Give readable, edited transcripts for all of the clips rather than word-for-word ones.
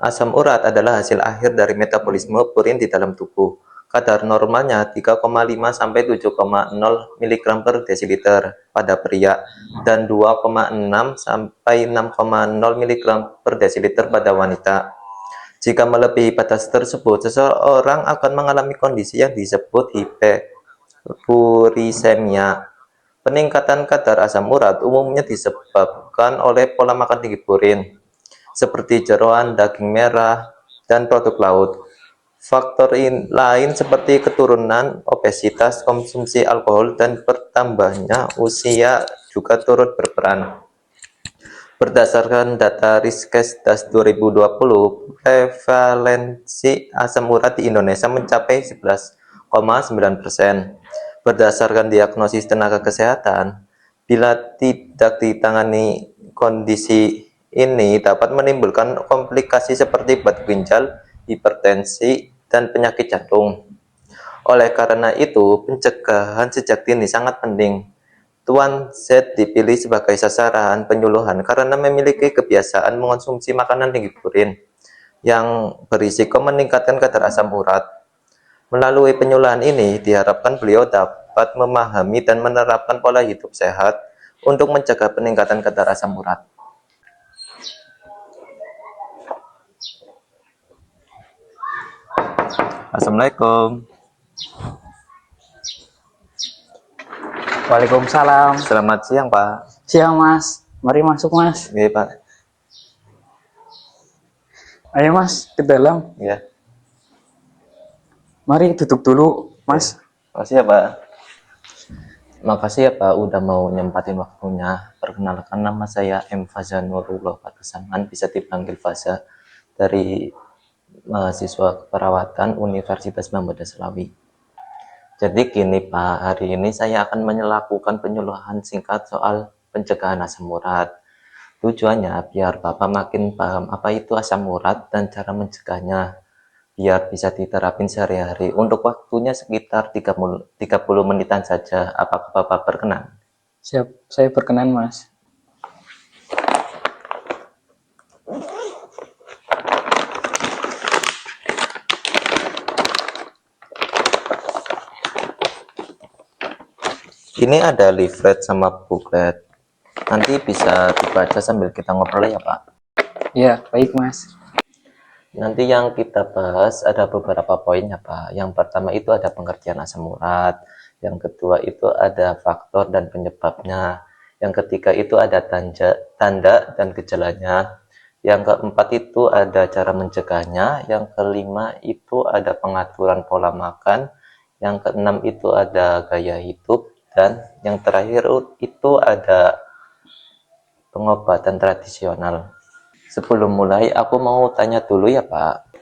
Asam urat adalah hasil akhir dari metabolisme purin di dalam tubuh. Kadar normalnya 3,5 sampai 7,0 mg per desiliter pada pria dan 2,6 sampai 6,0 mg per desiliter pada wanita. Jika melebihi batas tersebut, seseorang akan mengalami kondisi yang disebut hiperurisemia. Peningkatan kadar asam urat umumnya disebabkan oleh pola makan tinggi purin, seperti jeroan, daging merah, dan produk laut. Faktor lain seperti keturunan, obesitas, konsumsi alkohol, dan bertambahnya usia juga turut berperan. Berdasarkan data Riskesdas 2020, prevalensi asam urat di Indonesia mencapai 11,9%. Berdasarkan diagnosis tenaga kesehatan, bila tidak ditangani, kondisi ini dapat menimbulkan komplikasi seperti batu ginjal, hipertensi, dan penyakit jantung. Oleh karena itu, pencegahan sejak dini sangat penting. Tuan Z dipilih sebagai sasaran penyuluhan karena memiliki kebiasaan mengonsumsi makanan tinggi purin yang berisiko meningkatkan kadar asam urat. Melalui penyuluhan ini, diharapkan beliau dapat memahami dan menerapkan pola hidup sehat untuk mencegah peningkatan kadar asam urat. Assalamualaikum. Waalaikumsalam. Selamat siang, Pak. Siang, Mas. Mari masuk, Mas. Oke, Pak. Ayo, Mas, ke dalam. Ya. Mari duduk dulu, Mas. Makasih ya, Pak. Makasih ya, Pak, udah mau nyempatin waktunya. Perkenalkan, nama saya M. Faza Nurullah Pakesangan, bisa dipanggil Faza, dari mahasiswa keperawatan Universitas Mahmud Aslawi. Jadi gini, Pak, hari ini saya akan melakukan penyuluhan singkat soal pencegahan asam urat. Tujuannya biar Bapak makin paham apa itu asam urat dan cara mencegahnya, biar bisa diterapin sehari-hari. Untuk waktunya sekitar 30 menitan saja. Apakah Bapak berkenan? Siap, saya berkenan, Mas. Ini ada leaflet sama booklet. Nanti bisa dibaca sambil kita ngobrol ya, Pak. Ya, baik, Mas. Nanti yang kita bahas ada beberapa poin ya, Pak. Yang pertama itu ada pengertian asam urat. Yang kedua itu ada faktor dan penyebabnya. Yang ketiga itu ada tanda dan gejalanya. Yang keempat itu ada cara mencegahnya. Yang kelima itu ada pengaturan pola makan. Yang keenam itu ada gaya hidup. Dan yang terakhir itu ada pengobatan tradisional. Sebelum mulai, aku mau tanya dulu ya, Pak.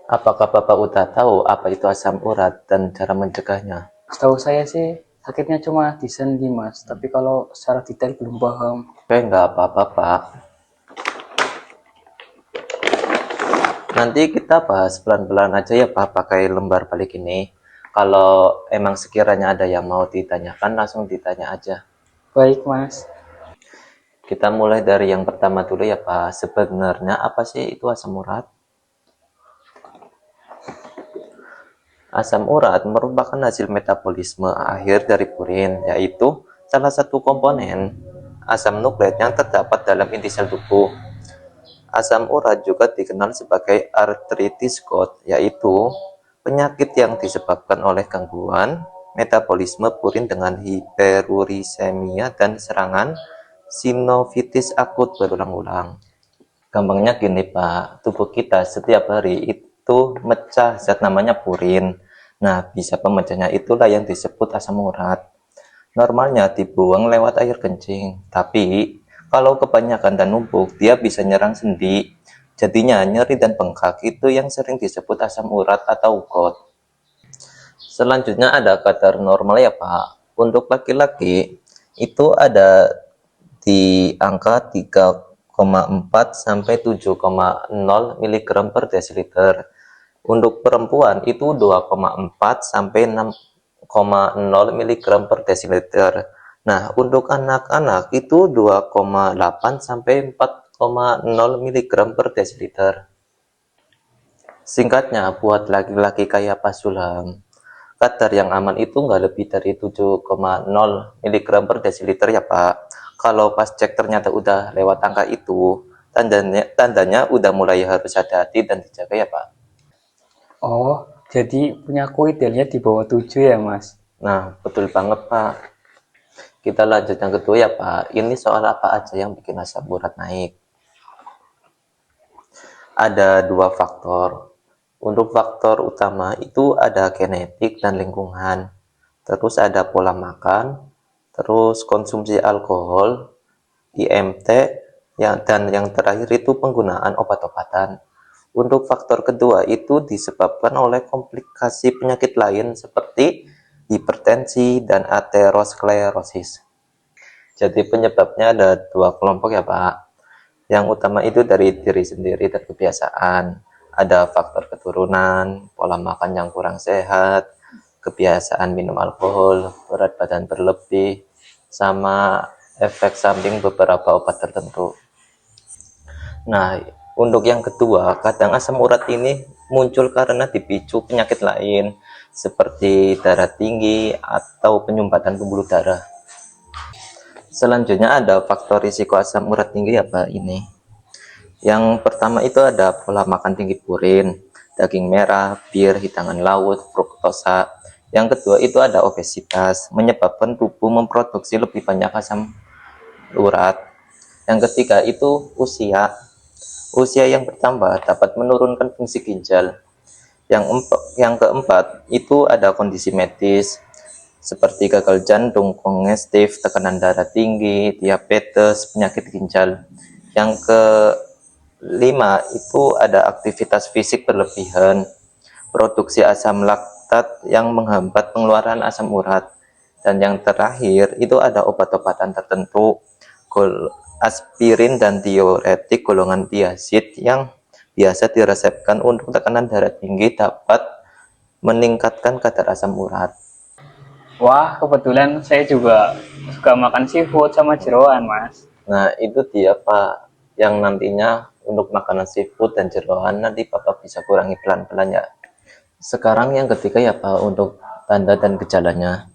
Apakah Bapak udah tahu apa itu asam urat dan cara mencegahnya? Setahu saya sih, sakitnya cuma di sendi, Mas. Tapi kalau secara detail belum paham. Oke, nggak apa-apa, Pak. Nanti kita bahas pelan-pelan aja ya, Pak, pakai lembar balik ini. Kalau emang sekiranya ada yang mau ditanyakan, langsung ditanya aja. Baik, Mas. Kita mulai dari yang pertama dulu ya, Pak. Sebenarnya apa sih itu asam urat? Asam urat merupakan hasil metabolisme akhir dari purin, yaitu salah satu komponen asam nukleat yang terdapat dalam inti sel tubuh. Asam urat juga dikenal sebagai arthritis gout, yaitu penyakit yang disebabkan oleh gangguan metabolisme purin dengan hiperurisemia dan serangan sinovitis akut berulang-ulang. Gampangnya gini, Pak, tubuh kita setiap hari itu mecah zat namanya purin. Nah, bisa pemecahnya itulah yang disebut asam urat. Normalnya dibuang lewat air kencing, tapi kalau kebanyakan dan numpuk, dia bisa nyerang sendi. Jadinya nyeri dan bengkak itu yang sering disebut asam urat atau gout. Selanjutnya ada kadar normal ya, Pak. Untuk laki-laki itu ada di angka 3,4 sampai 7,0 mg per desiliter. Untuk perempuan itu 2,4 sampai 6,0 mg per desiliter. Nah, untuk anak-anak itu 2,8 sampai 4,0 mg per desiliter. Singkatnya, buat laki-laki kayak Pak Sulam, kadar yang aman itu nggak lebih dari 7,0 mg per desiliter ya Pak. Kalau pas cek ternyata udah lewat angka itu, tandanya udah mulai harus hati-hati dan dijaga ya Pak. Oh, jadi punya aku idealnya di bawah 7 ya, Mas? Nah, betul banget Pak. Kita lanjut yang kedua ya Pak. Ini soal apa aja yang bikin asam urat naik. Ada dua faktor. Untuk faktor utama itu ada genetik dan lingkungan. Terus ada pola makan, terus konsumsi alkohol, IMT, dan yang terakhir itu penggunaan obat-obatan. Untuk faktor kedua itu disebabkan oleh komplikasi penyakit lain seperti hipertensi dan aterosklerosis. Jadi penyebabnya ada dua kelompok ya Pak. Yang utama itu dari diri sendiri dan kebiasaan. Ada faktor keturunan, pola makan yang kurang sehat, kebiasaan minum alkohol, berat badan berlebih, sama efek samping beberapa obat tertentu. Nah, untuk yang kedua, kadang asam urat ini muncul karena dipicu penyakit lain seperti darah tinggi atau penyumbatan pembuluh darah. Selanjutnya ada faktor risiko asam urat tinggi apa ini? Yang pertama itu ada pola makan tinggi purin, daging merah, bir, hidangan laut, fruktosa. Yang kedua itu ada obesitas, menyebabkan tubuh memproduksi lebih banyak asam urat. Yang ketiga itu usia. Usia yang bertambah dapat menurunkan fungsi ginjal. Yang keempat itu ada kondisi medis seperti gagal jantung, kongestif, tekanan darah tinggi, diabetes, penyakit ginjal. Yang kelima itu ada aktivitas fisik berlebihan, produksi asam laktat yang menghambat pengeluaran asam urat. Dan yang terakhir itu ada obat-obatan tertentu, aspirin dan diuretik golongan diazid yang biasa diresepkan untuk tekanan darah tinggi dapat meningkatkan kadar asam urat. Wah, kebetulan saya juga suka makan seafood sama jeroan, Mas. Nah, itu dia Pak, yang nantinya untuk makanan seafood dan jeroan nanti Bapak bisa kurangi pelan-pelan ya. Sekarang yang ketiga ya Pak, untuk tanda dan gejalanya.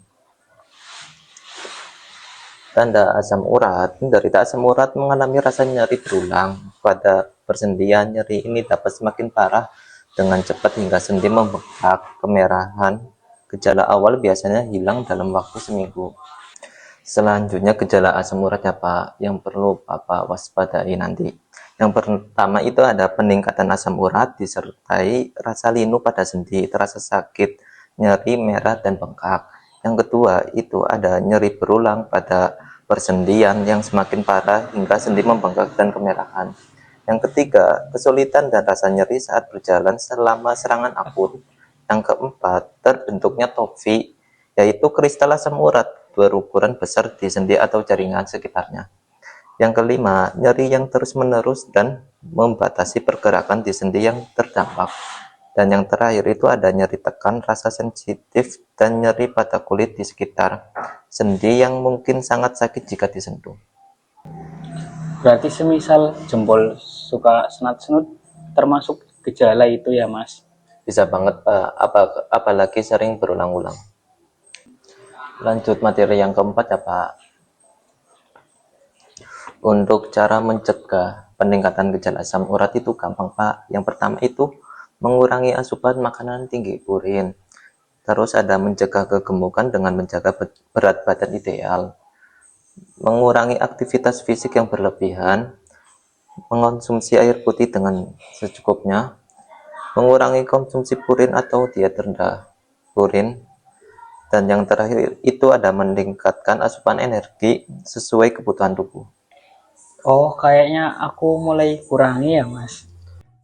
Tanda asam urat, penderita asam urat mengalami rasa nyeri berulang pada persendian. Nyeri ini dapat semakin parah dengan cepat hingga sendi membengkak, kemerahan. Gejala awal biasanya hilang dalam waktu seminggu. Selanjutnya gejala asam urat ya Pak, yang perlu Bapak waspadai nanti. Yang pertama itu ada peningkatan asam urat disertai rasa linu pada sendi, terasa sakit, nyeri, merah, dan bengkak. Yang kedua itu ada nyeri berulang pada persendian yang semakin parah hingga sendi membengkak dan kemerahan. Yang ketiga, kesulitan dan rasa nyeri saat berjalan selama serangan akut. Yang keempat, terbentuknya tofi, yaitu kristal asam urat berukuran besar di sendi atau jaringan sekitarnya. Yang kelima, nyeri yang terus-menerus dan membatasi pergerakan di sendi yang terdampak. Dan yang terakhir itu ada nyeri tekan, rasa sensitif, dan nyeri pada kulit di sekitar sendi yang mungkin sangat sakit jika disentuh. Berarti semisal jempol suka senat-senut termasuk gejala itu ya, Mas? Bisa banget Pak, apalagi sering berulang-ulang. Lanjut materi yang keempat ya Pak. Untuk cara mencegah peningkatan gejala asam urat itu gampang Pak. Yang pertama itu mengurangi asupan makanan tinggi purin. Terus ada mencegah kegemukan dengan menjaga berat badan ideal. Mengurangi aktivitas fisik yang berlebihan. Mengonsumsi air putih dengan secukupnya. Mengurangi konsumsi purin atau diet rendah purin. Dan yang terakhir itu ada meningkatkan asupan energi sesuai kebutuhan tubuh. Oh, kayaknya aku mulai kurangi ya, Mas.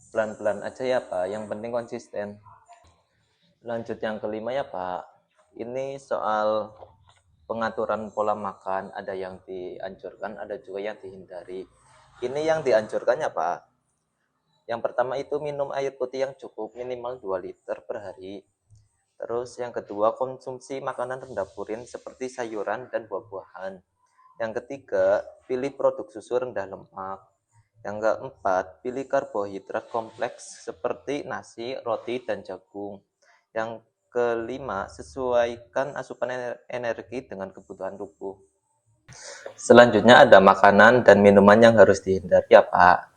Pelan-pelan aja ya Pak, yang penting konsisten. Lanjut yang kelima ya Pak, ini soal pengaturan pola makan, ada yang dianjurkan, ada juga yang dihindari. Ini yang dianjurkan ya Pak. Yang pertama itu minum air putih yang cukup, minimal 2 liter per hari. Terus yang kedua, konsumsi makanan rendah purin seperti sayuran dan buah-buahan. Yang ketiga, pilih produk susu rendah lemak. Yang keempat, pilih karbohidrat kompleks seperti nasi, roti, dan jagung. Yang kelima, sesuaikan asupan energi dengan kebutuhan tubuh. Selanjutnya ada makanan dan minuman yang harus dihindari ya Pak.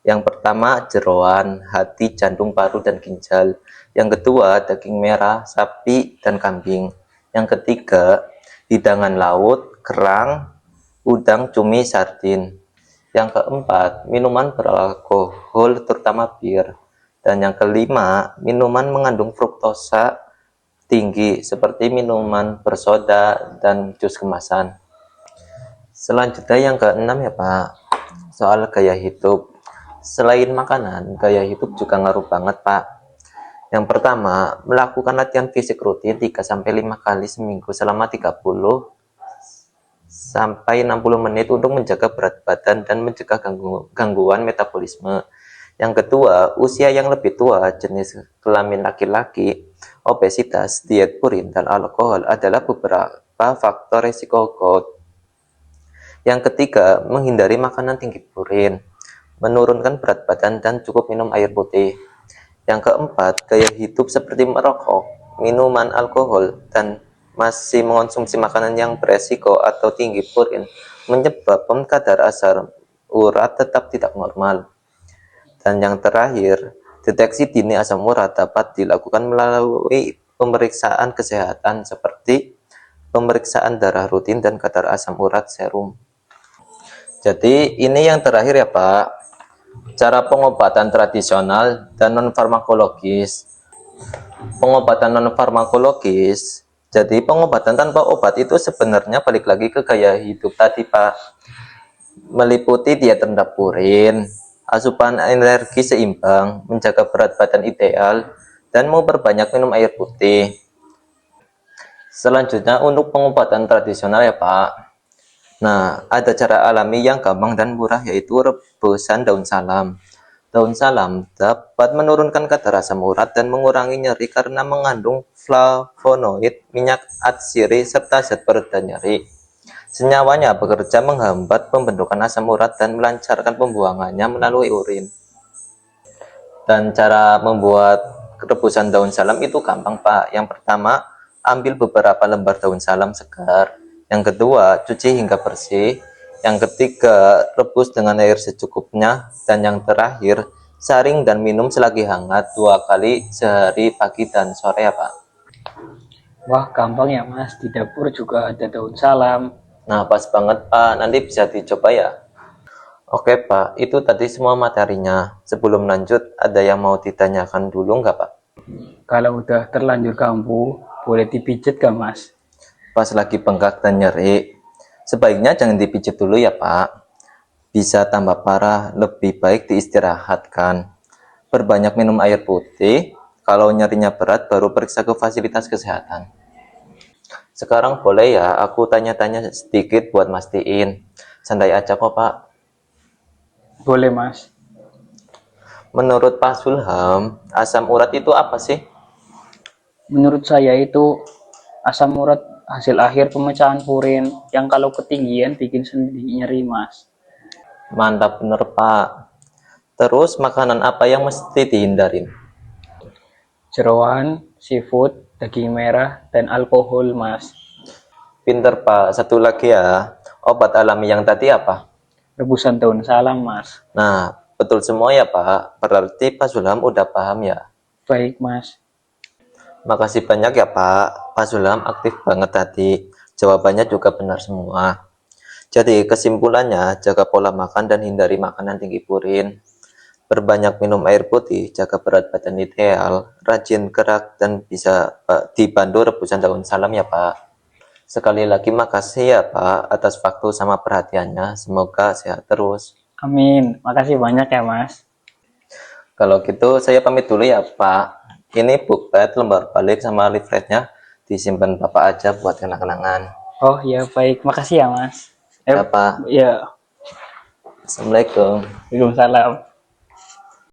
Yang pertama, jeroan, hati, jantung, paru, dan ginjal. Yang kedua, daging merah, sapi, dan kambing. Yang ketiga, hidangan laut, kerang, udang, cumi, sardin. Yang keempat, minuman beralkohol terutama bir. Dan yang kelima, minuman mengandung fruktosa tinggi seperti minuman bersoda dan jus kemasan. Selanjutnya yang keenam ya Pak, soal gaya hidup. Selain makanan, gaya hidup juga ngaruh banget Pak. Yang pertama, melakukan latihan fisik rutin 3-5 kali seminggu selama 30 sampai 60 menit untuk menjaga berat badan dan mencegah gangguan metabolisme. Yang kedua, usia yang lebih tua, jenis kelamin laki-laki, obesitas, diet purin, dan alkohol adalah beberapa faktor risiko gout. Yang ketiga, menghindari makanan tinggi purin, menurunkan berat badan, dan cukup minum air putih. Yang keempat, gaya hidup seperti merokok, minuman alkohol, dan masih mengonsumsi makanan yang beresiko atau tinggi purin menyebabkan kadar asam urat tetap tidak normal. Dan yang terakhir, deteksi dini asam urat dapat dilakukan melalui pemeriksaan kesehatan seperti pemeriksaan darah rutin dan kadar asam urat serum. Jadi ini yang terakhir ya Pak, cara pengobatan tradisional dan non-farmakologis. Pengobatan non-farmakologis, jadi pengobatan tanpa obat itu sebenarnya balik lagi ke gaya hidup tadi Pak. Meliputi diet rendah purin, asupan energi seimbang, menjaga berat badan ideal, dan mau berbanyak minum air putih. Selanjutnya untuk pengobatan tradisional ya Pak. Nah, ada cara alami yang gampang dan murah yaitu rebusan daun salam. Daun salam dapat menurunkan kadar asam urat dan mengurangi nyeri karena mengandung flavonoid, minyak atsiri, serta zat pereda nyeri. Senyawanya bekerja menghambat pembentukan asam urat dan melancarkan pembuangannya melalui urin. Dan cara membuat rebusan daun salam itu gampang Pak. Yang pertama, ambil beberapa lembar daun salam segar. Yang kedua, cuci hingga bersih. Yang ketiga, rebus dengan air secukupnya. Dan yang terakhir, saring dan minum selagi hangat 2 kali sehari pagi dan sore ya Pak. Wah, gampang ya Mas. Di dapur juga ada daun salam. Nah, pas banget Pak. Nanti bisa dicoba ya. Oke Pak, itu tadi semua materinya. Sebelum lanjut, ada yang mau ditanyakan dulu nggak Pak? Kalau udah terlanjur kambuh, boleh dipijit gak Mas? Pas lagi bengkak dan nyeri, sebaiknya jangan dipijit dulu ya Pak. Bisa tambah parah, lebih baik diistirahatkan. Perbanyak minum air putih, kalau nyerinya berat baru periksa ke fasilitas kesehatan. Sekarang boleh ya aku tanya-tanya sedikit buat mastiin. Santai aja kok Pak. Boleh Mas. Menurut Pak Sulham, asam urat itu apa sih? Menurut saya itu asam urat hasil akhir pemecahan purin yang kalau ketinggian bikin sendi nyeri Mas. Mantap bener Pak. Terus makanan apa yang mesti dihindarin? Jeroan, seafood, daging merah, dan alkohol Mas. Pinter Pak. Satu lagi ya, obat alami yang tadi apa? Rebusan daun salam Mas. Nah, betul semua ya Pak. Berarti Pak Sulham udah paham ya? Baik Mas. Makasih banyak ya Pak. Pak Sulham aktif banget tadi. Jawabannya juga benar semua. Jadi kesimpulannya, jaga pola makan dan hindari makanan tinggi purin. Perbanyak minum air putih, jaga berat badan ideal, rajin gerak, dan bisa dibantu rebusan daun salam ya Pak. Sekali lagi makasih ya Pak atas waktu sama perhatiannya. Semoga sehat terus. Amin. Makasih banyak ya Mas. Kalau gitu saya pamit dulu ya Pak. Ini booklet lembar balik sama leafletnya disimpan Bapak aja buat kenang-kenangan. Oh ya baik. Makasih ya Mas. Ya Pak. Ya. Assalamualaikum. Waalaikumsalam.